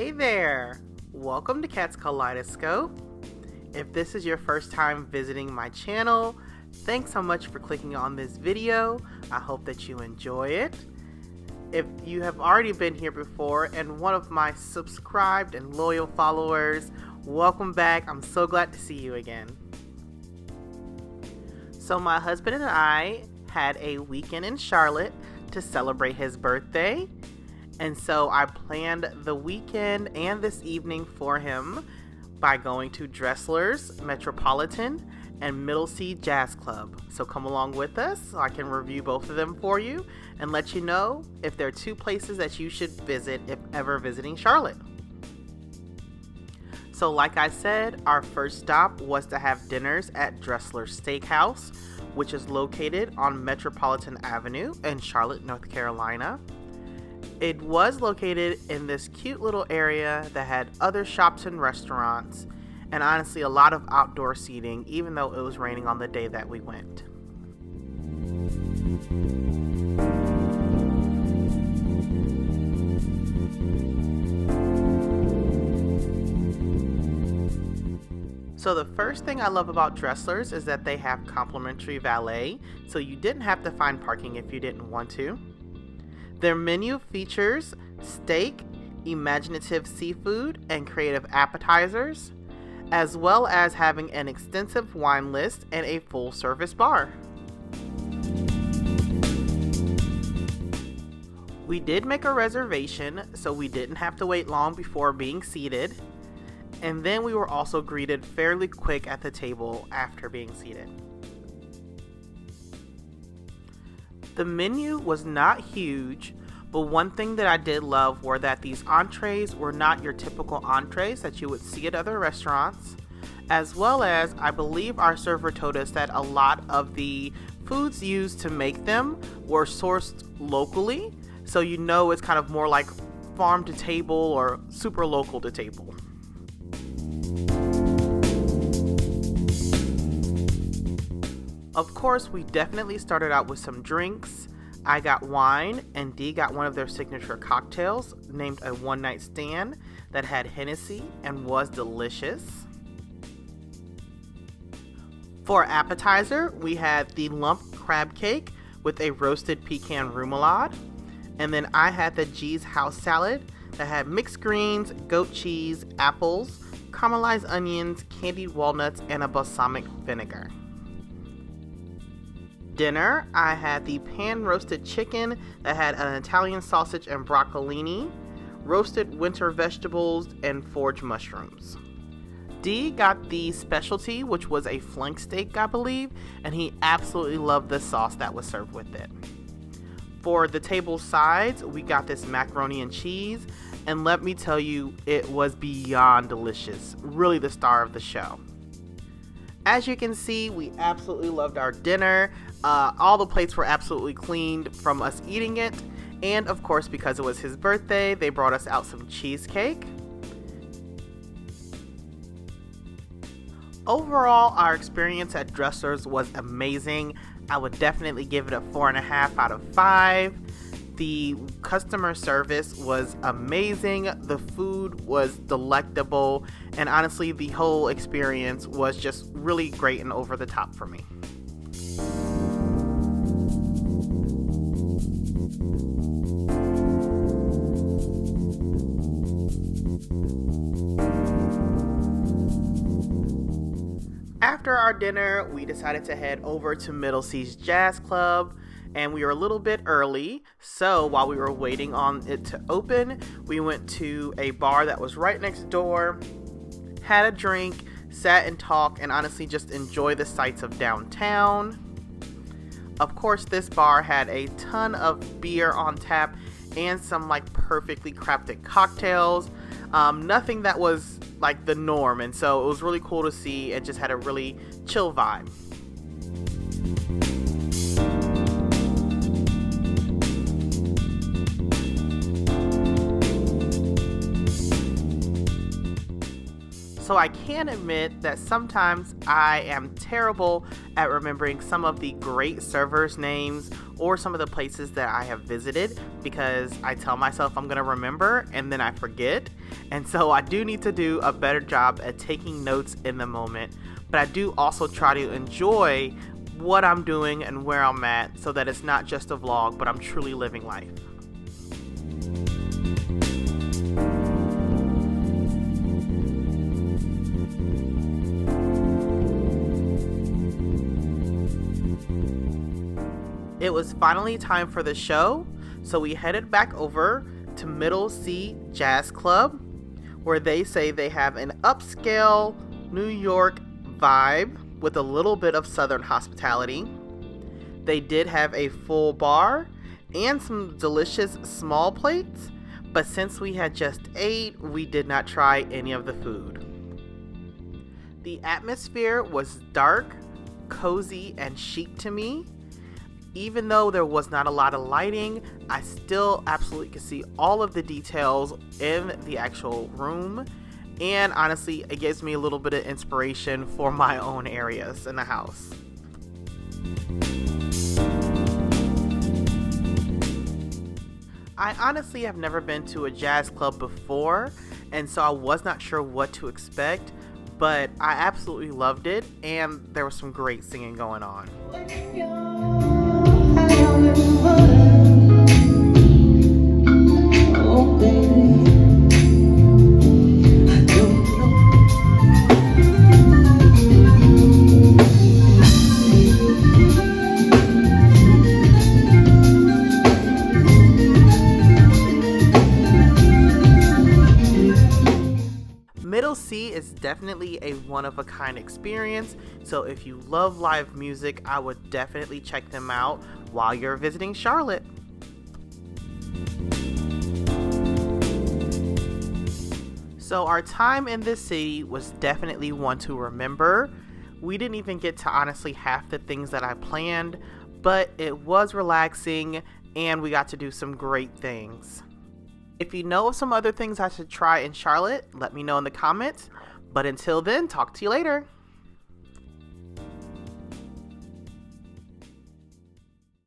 Hey there! Welcome to Cat's Kaleidoscope. If this is your first time visiting my channel, thanks so much for clicking on this video. I hope that you enjoy it. If you have already been here before and one of my subscribed and loyal followers, welcome back. I'm so glad to see you again. So my husband and I had a weekend in Charlotte to celebrate his birthday. And so I planned the weekend and this evening for him by going to Dressler's, Metropolitan, and Middle C Jazz Club. So come along with us so I can review both of them for you and let you know if there are two places that you should visit if ever visiting Charlotte. So like I said, our first stop was to have dinners at Dressler Steakhouse, which is located on Metropolitan Avenue in Charlotte, North Carolina. It was located in this cute little area that had other shops and restaurants, and honestly a lot of outdoor seating, even though it was raining on the day that we went. So the first thing I love about Dressler's is that they have complimentary valet, so you didn't have to find parking if you didn't want to. Their menu features steak, imaginative seafood, and creative appetizers, as well as having an extensive wine list and a full-service bar. We did make a reservation, so we didn't have to wait long before being seated, and then we were also greeted fairly quick at the table after being seated. The menu was not huge, but one thing that I did love were that these entrees were not your typical entrees that you would see at other restaurants, as well as I believe our server told us that a lot of the foods used to make them were sourced locally, so you know it's kind of more like farm to table or super local to table. Of course, we definitely started out with some drinks. I got wine and Dee got one of their signature cocktails named a One Night Stand that had Hennessy and was delicious. For appetizer, we had the lump crab cake with a roasted pecan remoulade. And then I had the G's house salad that had mixed greens, goat cheese, apples, caramelized onions, candied walnuts, and a balsamic vinegar. Dinner, I had the pan-roasted chicken that had an Italian sausage and broccolini, roasted winter vegetables, and forage mushrooms. Dee got the specialty, which was a flank steak, I believe, and he absolutely loved the sauce that was served with it. For the table sides, we got this macaroni and cheese, and let me tell you, it was beyond delicious. Really the star of the show. As you can see, we absolutely loved our dinner. All the plates were absolutely cleaned from us eating it. And of course, because it was his birthday, they brought us out some cheesecake. Overall, our experience at Dressler's was amazing. I would definitely give it a 4.5 out of 5. The customer service was amazing, the food was delectable, and honestly, the whole experience was just really great and over the top for me. After our dinner, we decided to head over to Middle C's Jazz Club, and we were a little bit early, so while we were waiting on it to open, we went to a bar that was right next door, had a drink, sat and talked, and honestly just enjoy the sights of downtown. Of course, this bar had a ton of beer on tap and some like perfectly crafted cocktails. Nothing that was like the norm, and so it was really cool to see. It just had a really chill vibe. So I can admit that sometimes I am terrible at remembering some of the great servers' names or some of the places that I have visited, because I tell myself I'm going to remember and then I forget. And so I do need to do a better job at taking notes in the moment. But I do also try to enjoy what I'm doing and where I'm at, so that it's not just a vlog, but I'm truly living life. It was finally time for the show, so we headed back over to Middle C Jazz Club, where they say they have an upscale New York vibe with a little bit of Southern hospitality. They did have a full bar and some delicious small plates, but since we had just ate, we did not try any of the food. The atmosphere was dark, cozy, and chic to me. Even though there was not a lot of lighting, I still absolutely could see all of the details in the actual room. And honestly, it gives me a little bit of inspiration for my own areas in the house. I honestly have never been to a jazz club before, and so I was not sure what to expect, but I absolutely loved it, and there was some great singing going on. Middle C is definitely a one-of-a-kind experience, so if you love live music, I would definitely check them out while you're visiting Charlotte. So our time in this city was definitely one to remember. We didn't even get to honestly half the things that I planned, but it was relaxing and we got to do some great things. If you know of some other things I should try in Charlotte, let me know in the comments. But until then, talk to you later.